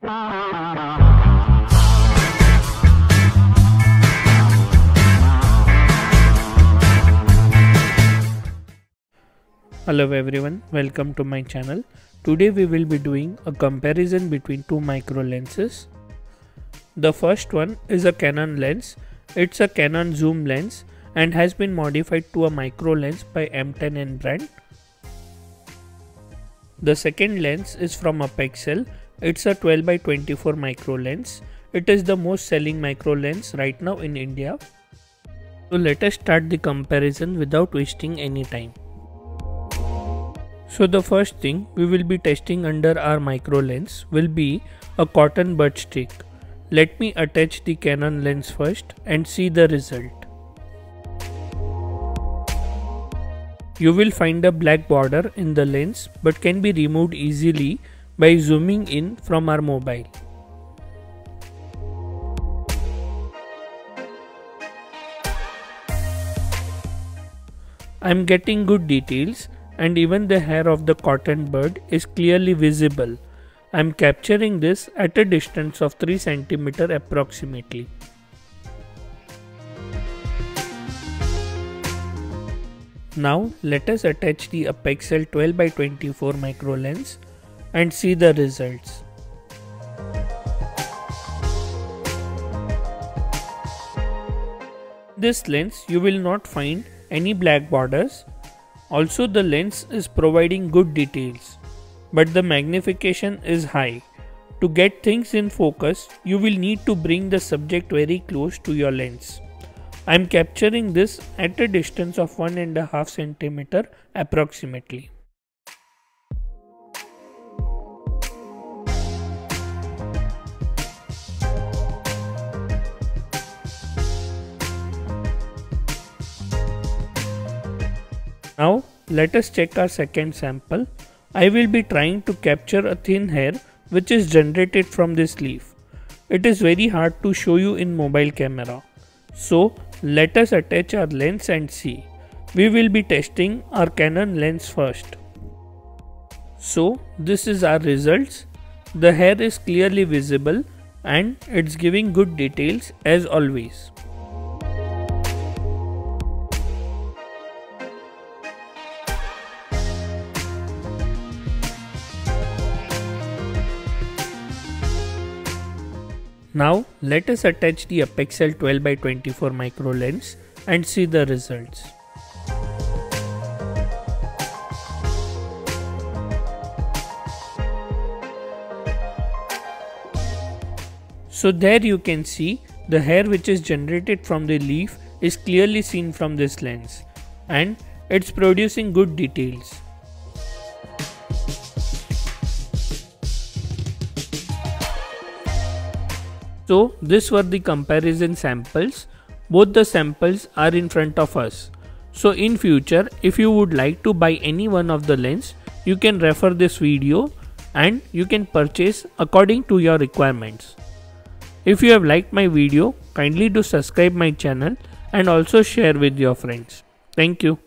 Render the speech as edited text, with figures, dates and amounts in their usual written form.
Hello everyone, welcome to my channel. Today we will be doing a comparison between two micro lenses. The first one is a Canon lens. It's a Canon zoom lens and has been modified to a micro lens by M10N brand. The second lens is from Apexel. It's a 12x24 micro lens. It is the most selling micro lens right now in India. So let us start the comparison without wasting any time. So the first thing we will be testing under our micro lens will be a cotton bud stick. Let me attach the Canon lens first and see the result. You will find a black border in the lens but can be removed easily by zooming in from our mobile. I am getting good details and even the hair of the cotton bud is clearly visible. I am capturing this at a distance of 3 cm approximately. Now let us attach the Apexel 12x24 micro lens and see the results. This lens you will not find any black borders. Also the lens is providing good details, but the magnification is high. To get things in focus, you will need to bring the subject very close to your lens. I am capturing this at a distance of 1.5 cm approximately. Now let us check our second sample. I will be trying to capture a thin hair which is generated from this leaf. It is very hard to show you in mobile camera. So let us attach our lens and see. We will be testing our Canon lens first. So this is our results. The hair is clearly visible and it's giving good details as always. Now let us attach the Apexel 12x24 micro lens and see the results. So there you can see the hair which is generated from the leaf is clearly seen from this lens and it's producing good details. So these were the comparison samples. Both the samples are in front of us. So in future, if you would like to buy any one of the lens, you can refer this video and you can purchase according to your requirements. If you have liked my video, kindly do subscribe my channel and also share with your friends. Thank you.